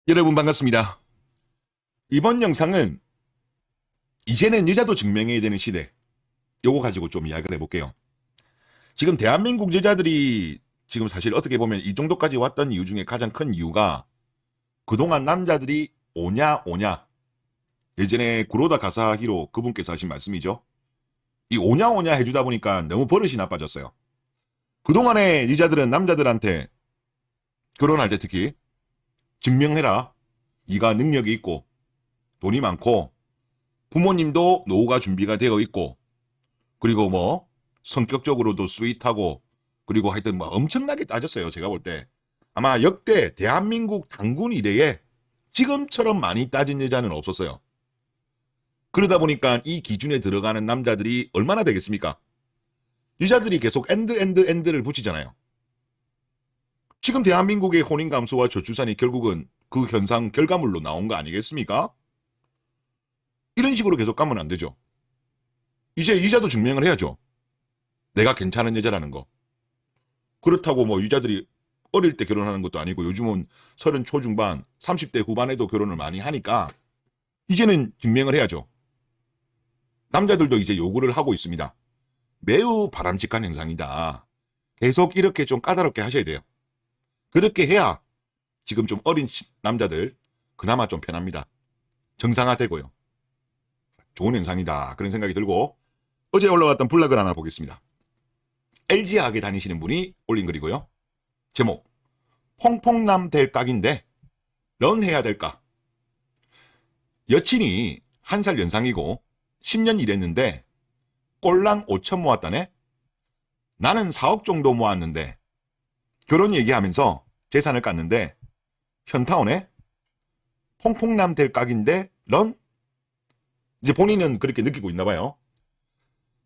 여러분 반갑습니다. 이번 영상은 이제는 여자도 증명해야 되는 시대, 요거 가지고 좀 이야기를 해볼게요. 지금 대한민국 여자들이 지금 사실 어떻게 보면 이 정도까지 왔던 이유 중에 가장 큰 이유가 그동안 남자들이 오냐 오냐, 예전에 구로다 가사히로 그분께서 하신 말씀이죠. 이 오냐 오냐 해주다 보니까 너무 버릇이 나빠졌어요. 그동안에 여자들은 남자들한테 결혼할 때 특히 증명해라, 네가 능력이 있고 돈이 많고 부모님도 노후가 준비가 되어 있고, 그리고 뭐 성격적으로도 스윗하고, 그리고 하여튼 뭐 엄청나게 따졌어요. 제가 볼 때 아마 역대 대한민국 당군 이래에 지금처럼 많이 따진 여자는 없었어요. 그러다 보니까 이 기준에 들어가는 남자들이 얼마나 되겠습니까? 여자들이 계속 엔드를 붙이잖아요. 지금 대한민국의 혼인 감소와 저출산이 결국은 그 현상 결과물로 나온 거 아니겠습니까? 이런 식으로 계속 가면 안 되죠. 이제 여자도 증명을 해야죠. 내가 괜찮은 여자라는 거. 그렇다고 뭐 여자들이 어릴 때 결혼하는 것도 아니고 요즘은 30 초중반, 30대 후반에도 결혼을 많이 하니까 이제는 증명을 해야죠. 남자들도 이제 요구를 하고 있습니다. 매우 바람직한 현상이다. 계속 이렇게 좀 까다롭게 하셔야 돼요. 그렇게 해야 지금 좀 어린 남자들 그나마 좀 편합니다. 정상화되고요. 좋은 현상이다, 그런 생각이 들고, 어제 올라왔던 블락을 하나 보겠습니다. LG화학에 다니시는 분이 올린 글이고요. 제목, 퐁퐁남 될 각인데 런 해야 될까? 여친이 1살 연상이고 10년 일했는데 꼴랑 5천 모았다네? 나는 4억 정도 모았는데 결혼 얘기하면서 재산을 깠는데 현타 오네? 퐁퐁남 될 각인데 런? 이제 본인은 그렇게 느끼고 있나 봐요.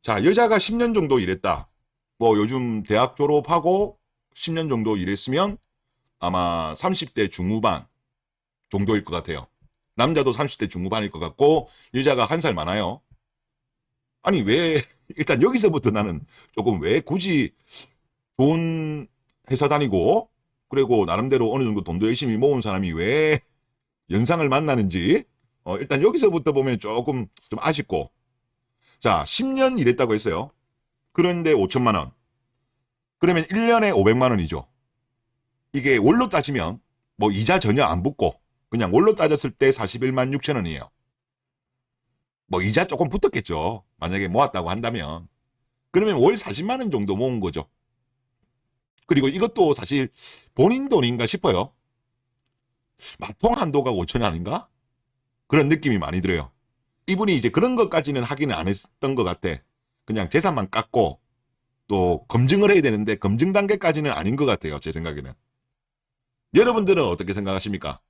자, 여자가 10년 정도 일했다. 뭐 요즘 대학 졸업하고 10년 정도 일했으면 아마 30대 중후반 정도일 것 같아요. 남자도 30대 중후반일 것 같고 여자가 1살 많아요. 아니 왜 일단 여기서부터 나는 조금 왜 굳이 좋은 회사 다니고 그리고 나름대로 어느 정도 돈도 열심히 모은 사람이 왜 연상을 만나는지 일단 여기서부터 보면 조금 좀 아쉽고. 자, 10년 일했다고 했어요. 그런데 5천만 원. 그러면 1년에 500만 원이죠. 이게 월로 따지면 뭐 이자 전혀 안 붙고 그냥 월로 따졌을 때 41만 6천 원이에요. 뭐 이자 조금 붙었겠죠. 만약에 모았다고 한다면. 그러면 월 40만 원 정도 모은 거죠. 그리고 이것도 사실 본인 돈인가 싶어요. 마통 한도가 5천 원 아닌가? 그런 느낌이 많이 들어요. 이분이 이제 그런 것까지는 하기는 안 했던 것 같아. 그냥 재산만 깎고 또 검증을 해야 되는데 검증 단계까지는 아닌 것 같아요. 제 생각에는. 여러분들은 어떻게 생각하십니까?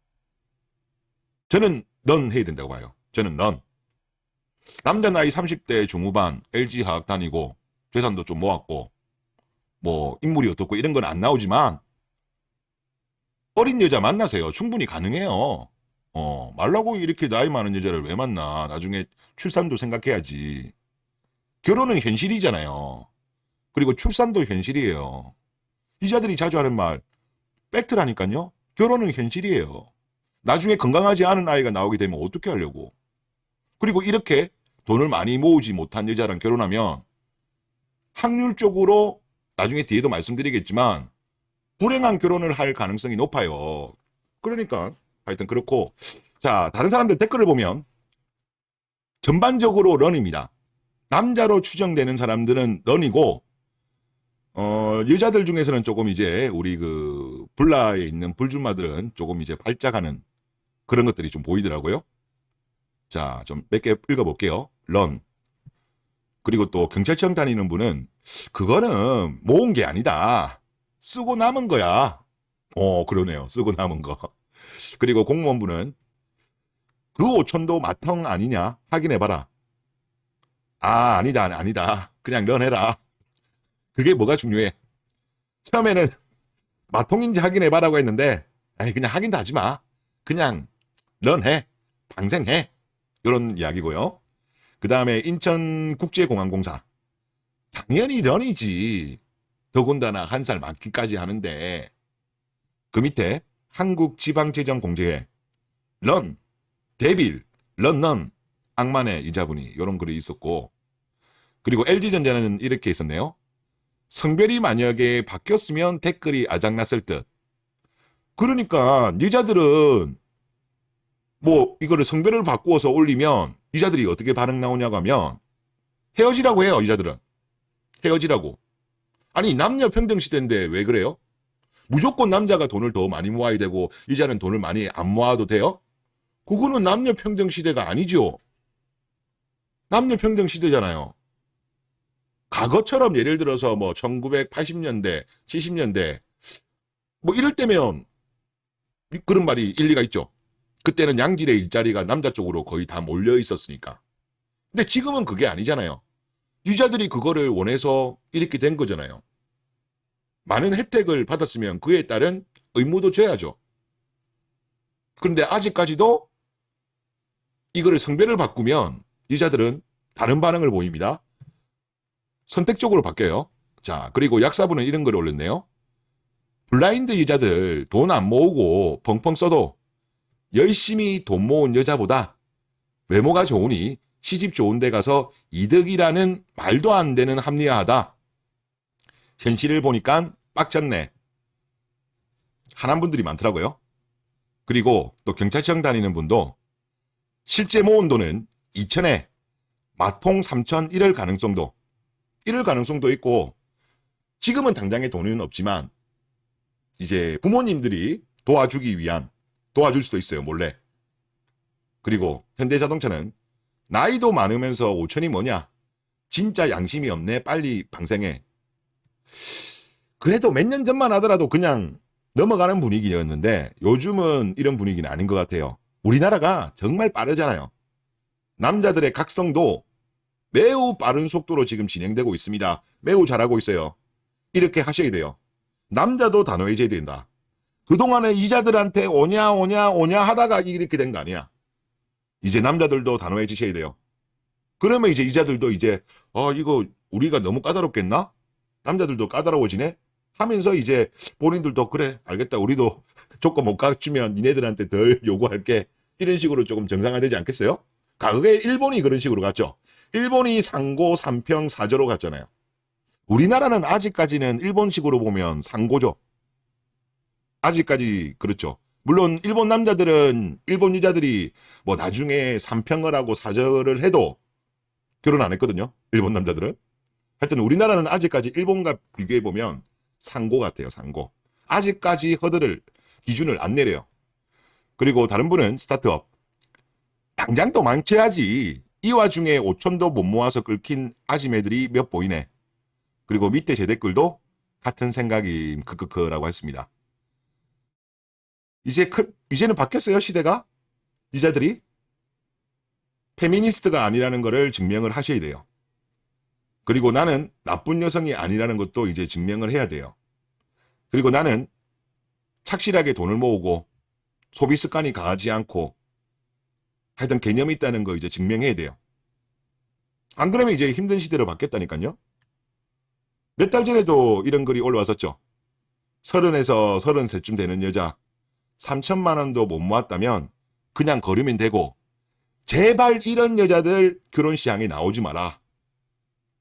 저는 넌 해야 된다고 봐요. 저는 넌. 남자 나이 30대 중후반 LG화학 다니고 재산도 좀 모았고 뭐 인물이 어떻고 이런 건 안 나오지만 어린 여자 만나세요. 충분히 가능해요. 말라고 이렇게 나이 많은 여자를 왜 만나? 나중에 출산도 생각해야지. 결혼은 현실이잖아요. 그리고 출산도 현실이에요. 이자들이 자주 하는 말, 팩트라니까요. 결혼은 현실이에요. 나중에 건강하지 않은 아이가 나오게 되면 어떻게 하려고. 그리고 이렇게 돈을 많이 모으지 못한 여자랑 결혼하면 확률적으로 나중에 뒤에도 말씀드리겠지만 불행한 결혼을 할 가능성이 높아요. 그러니까 하여튼 그렇고. 자, 다른 사람들 댓글을 보면 전반적으로 런입니다. 남자로 추정되는 사람들은 런이고 여자들 중에서는 조금 이제 우리 그 불라에 있는 불주마들은 조금 이제 발작하는 그런 것들이 좀 보이더라고요. 자, 좀 몇 개 읽어볼게요. 런. 그리고 또 경찰청 다니는 분은 그거는 모은 게 아니다. 쓰고 남은 거야. 그러네요. 쓰고 남은 거. 그리고 공무원분은 그 5천도 마텅 아니냐? 확인해봐라. 아, 아니다, 아니다. 그냥 런 해라. 그게 뭐가 중요해? 처음에는 마통인지 확인해봐라고 했는데, 아니, 그냥 확인도 하지 마. 그냥 런해. 방생해. 이런 이야기고요. 그 다음에 인천국제공항공사. 당연히 런이지. 더군다나 1살 많기까지 하는데, 그 밑에 한국지방재정공제회. 런, 데빌, 런넌, 악마의 여자분이 이런 글이 있었고, 그리고 LG전자는 이렇게 있었네요. 성별이 만약에 바뀌었으면 댓글이 아작났을 듯. 그러니까 여자들은 뭐 이거를 성별을 바꾸어서 올리면 여자들이 어떻게 반응 나오냐고 하면 헤어지라고 해요. 여자들은 헤어지라고. 아니 남녀 평등 시대인데 왜 그래요? 무조건 남자가 돈을 더 많이 모아야 되고 여자는 돈을 많이 안 모아도 돼요? 그거는 남녀 평등 시대가 아니죠. 남녀 평등 시대잖아요. 과거처럼 예를 들어서 뭐 1980년대, 70년대 뭐 이럴 때면 그런 말이 일리가 있죠. 그때는 양질의 일자리가 남자 쪽으로 거의 다 몰려 있었으니까. 근데 지금은 그게 아니잖아요. 여자들이 그거를 원해서 이렇게 된 거잖아요. 많은 혜택을 받았으면 그에 따른 의무도 져야죠. 그런데 아직까지도 이거를 성별을 바꾸면 여자들은 다른 반응을 보입니다. 선택적으로 바뀌어요. 자, 그리고 약사부는 이런 걸 올렸네요. 블라인드 여자들 돈 안 모으고 펑펑 써도 열심히 돈 모은 여자보다 외모가 좋으니 시집 좋은 데 가서 이득이라는 말도 안 되는 합리화하다. 현실을 보니까 빡쳤네. 하는 분들이 많더라고요. 그리고 또 경찰청 다니는 분도 실제 모은 돈은 2천에 마통 3천 이럴 가능성도 있고 지금은 당장에 돈은 없지만 이제 부모님들이 도와줄 수도 있어요. 몰래. 그리고 현대자동차는 나이도 많으면서 5천이 뭐냐. 진짜 양심이 없네. 빨리 방생해. 그래도 몇 년 전만 하더라도 그냥 넘어가는 분위기였는데 요즘은 이런 분위기는 아닌 것 같아요. 우리나라가 정말 빠르잖아요. 남자들의 각성도 매우 빠른 속도로 지금 진행되고 있습니다. 매우 잘하고 있어요. 이렇게 하셔야 돼요. 남자도 단호해져야 된다. 그동안에 이자들한테 오냐 하다가 이렇게 된 거 아니야. 이제 남자들도 단호해지셔야 돼요. 그러면 이제 이자들도 이제 이거 우리가 너무 까다롭겠나? 남자들도 까다로워지네? 하면서 이제 본인들도 그래 알겠다 우리도 조건 못 갖추면 니네들한테 덜 요구할게 이런 식으로 조금 정상화되지 않겠어요? 과거에 일본이 그런 식으로 갔죠. 일본이 상고 3평 4조로 갔잖아요. 우리나라는 아직까지는 일본식으로 보면 상고죠. 아직까지 그렇죠. 물론 일본 여자들이 뭐 나중에 3평을 하고 4절을 해도 결혼 안 했거든요. 일본 남자들은. 하여튼 우리나라는 아직까지 일본과 비교해 보면 상고 같아요. 상고. 아직까지 기준을 안 내려요. 그리고 다른 분은 스타트업. 당장 또 망쳐야지. 이 와중에 5천도 못 모아서 긁힌 아지매들이 몇 보이네. 그리고 밑에 제 댓글도 같은 생각이 크크크라고 했습니다. 이제는 바뀌었어요, 시대가. 여자들이 페미니스트가 아니라는 것을 증명을 하셔야 돼요. 그리고 나는 나쁜 여성이 아니라는 것도 이제 증명을 해야 돼요. 그리고 나는 착실하게 돈을 모으고 소비 습관이 강하지 않고 하여튼 개념이 있다는 거 이제 증명해야 돼요. 안 그러면 이제 힘든 시대로 바뀌었다니까요. 몇 달 전에도 이런 글이 올라왔었죠. 30에서 33쯤 되는 여자 3천만 원도 못 모았다면 그냥 걸으면 되고 제발 이런 여자들 결혼 시장에 나오지 마라.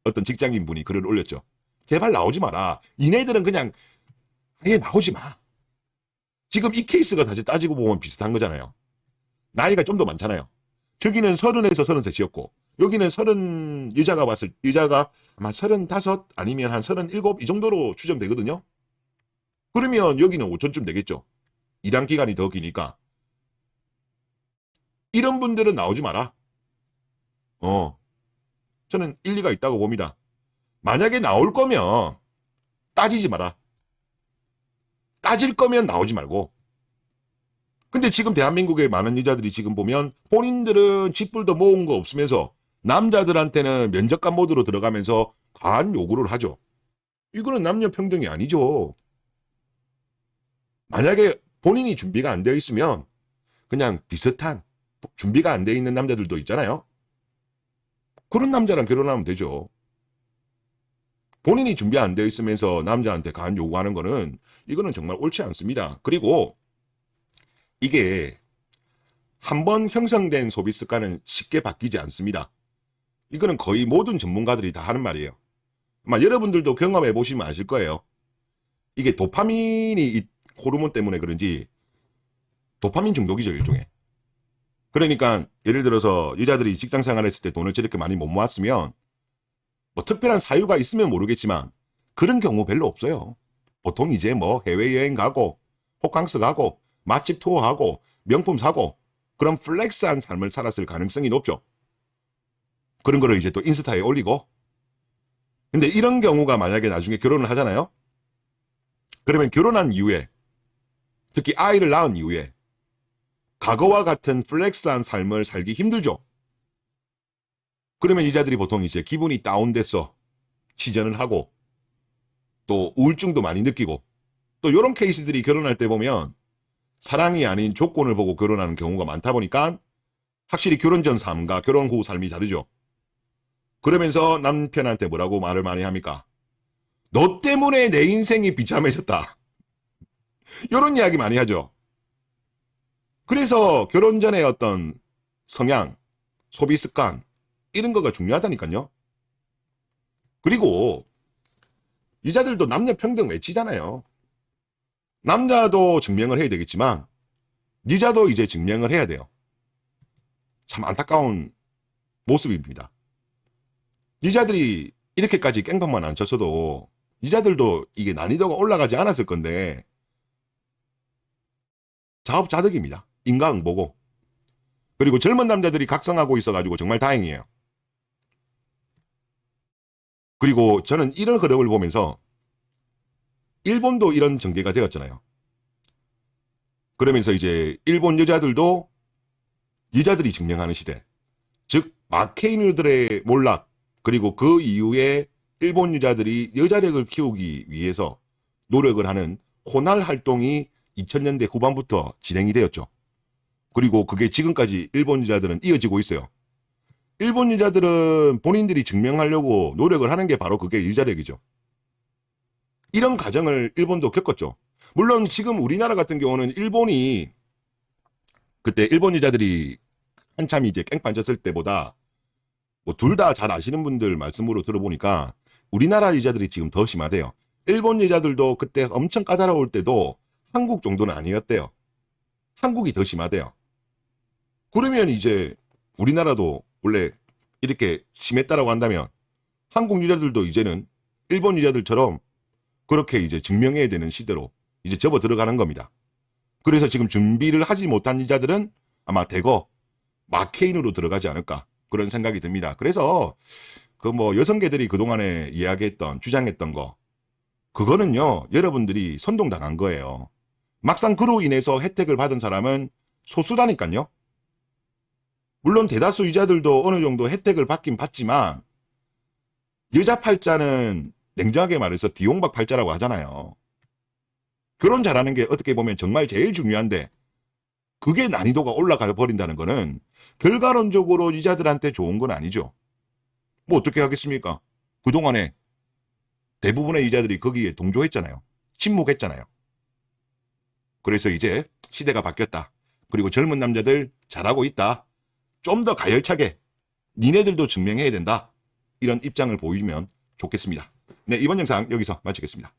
어떤 직장인 분이 글을 올렸죠. 제발 나오지 마라. 이네들은 그냥 아예 나오지 마. 지금 이 케이스가 사실 따지고 보면 비슷한 거잖아요. 나이가 좀 더 많잖아요. 저기는 30에서 33이었고 여기는 여자가 아마 35 아니면 한 37 이 정도로 추정되거든요. 그러면 여기는 5천쯤 되겠죠. 일한 기간이 더 기니까. 이런 분들은 나오지 마라. 저는 일리가 있다고 봅니다. 만약에 나올 거면 따지지 마라. 따질 거면 나오지 말고. 근데 지금 대한민국의 많은 여자들이 지금 보면 본인들은 집불도 모은 거 없으면서 남자들한테는 면접관 모드로 들어가면서 과한 요구를 하죠. 이거는 남녀 평등이 아니죠. 만약에 본인이 준비가 안 되어 있으면 그냥 비슷한 준비가 안 되어 있는 남자들도 있잖아요. 그런 남자랑 결혼하면 되죠. 본인이 준비 안 되어 있으면서 남자한테 과한 요구하는 거는 이거는 정말 옳지 않습니다. 그리고 이게 한번 형성된 소비 습관은 쉽게 바뀌지 않습니다. 이거는 거의 모든 전문가들이 다 하는 말이에요. 아마 여러분들도 경험해 보시면 아실 거예요. 이게 도파민이 이 호르몬 때문에 그런지 도파민 중독이죠, 일종의. 그러니까 예를 들어서 여자들이 직장 생활했을 때 돈을 저렇게 많이 못 모았으면 뭐 특별한 사유가 있으면 모르겠지만 그런 경우 별로 없어요. 보통 이제 뭐 해외여행 가고 호캉스 가고 맛집 투어하고 명품 사고 그런 플렉스한 삶을 살았을 가능성이 높죠. 그런 거를 이제 또 인스타에 올리고. 근데 이런 경우가 만약에 나중에 결혼을 하잖아요. 그러면 결혼한 이후에 특히 아이를 낳은 이후에 과거와 같은 플렉스한 삶을 살기 힘들죠. 그러면 여자들이 보통 이제 기분이 다운돼서 치전을 하고 또 우울증도 많이 느끼고 또 이런 케이스들이 결혼할 때 보면 사랑이 아닌 조건을 보고 결혼하는 경우가 많다 보니까 확실히 결혼 전 삶과 결혼 후 삶이 다르죠. 그러면서 남편한테 뭐라고 말을 많이 합니까? 너 때문에 내 인생이 비참해졌다. 이런 이야기 많이 하죠. 그래서 결혼 전에 어떤 성향, 소비 습관 이런 거가 중요하다니까요. 그리고 여자들도 남녀 평등 외치잖아요. 남자도 증명을 해야 되겠지만 여자도 이제 증명을 해야 돼요. 참 안타까운 모습입니다. 여자들이 이렇게까지 깽판만 안 쳤어도 여자들도 이게 난이도가 올라가지 않았을 건데 자업자득입니다. 인과응보고. 그리고 젊은 남자들이 각성하고 있어가지고 정말 다행이에요. 그리고 저는 이런 흐름을 보면서 일본도 이런 전개가 되었잖아요. 그러면서 이제 일본 여자들도 여자들이 증명하는 시대, 즉 마케이누들의 몰락, 그리고 그 이후에 일본 여자들이 여자력을 키우기 위해서 노력을 하는 호날 활동이 2000년대 후반부터 진행이 되었죠. 그리고 그게 지금까지 일본 여자들은 이어지고 있어요. 일본 여자들은 본인들이 증명하려고 노력을 하는 게 바로 그게 여자력이죠. 이런 과정을 일본도 겪었죠. 물론 지금 우리나라 같은 경우는 일본이 그때 일본 여자들이 한참 이제 깽판 쳤을 때보다 뭐 둘 다 잘 아시는 분들 말씀으로 들어보니까 우리나라 여자들이 지금 더 심하대요. 일본 여자들도 그때 엄청 까다로울 때도 한국 정도는 아니었대요. 한국이 더 심하대요. 그러면 이제 우리나라도 원래 이렇게 심했다라고 한다면 한국 여자들도 이제는 일본 여자들처럼 그렇게 이제 증명해야 되는 시대로 이제 접어 들어가는 겁니다. 그래서 지금 준비를 하지 못한 여자들은 아마 대거 마케인으로 들어가지 않을까 그런 생각이 듭니다. 그래서 그 뭐 여성계들이 그동안에 이야기했던 주장했던 거 그거는요 여러분들이 선동당한 거예요. 막상 그로 인해서 혜택을 받은 사람은 소수라니까요. 물론 대다수 여자들도 어느 정도 혜택을 받긴 받지만 여자 팔자는 냉정하게 말해서 디용박 팔자라고 하잖아요. 결혼 잘하는 게 어떻게 보면 정말 제일 중요한데 그게 난이도가 올라가 버린다는 거는 결과론적으로 여자들한테 좋은 건 아니죠. 뭐 어떻게 하겠습니까? 그동안에 대부분의 여자들이 거기에 동조했잖아요. 침묵했잖아요. 그래서 이제 시대가 바뀌었다. 그리고 젊은 남자들 잘하고 있다. 좀 더 가열차게 니네들도 증명해야 된다. 이런 입장을 보이면 좋겠습니다. 네, 이번 영상 여기서 마치겠습니다.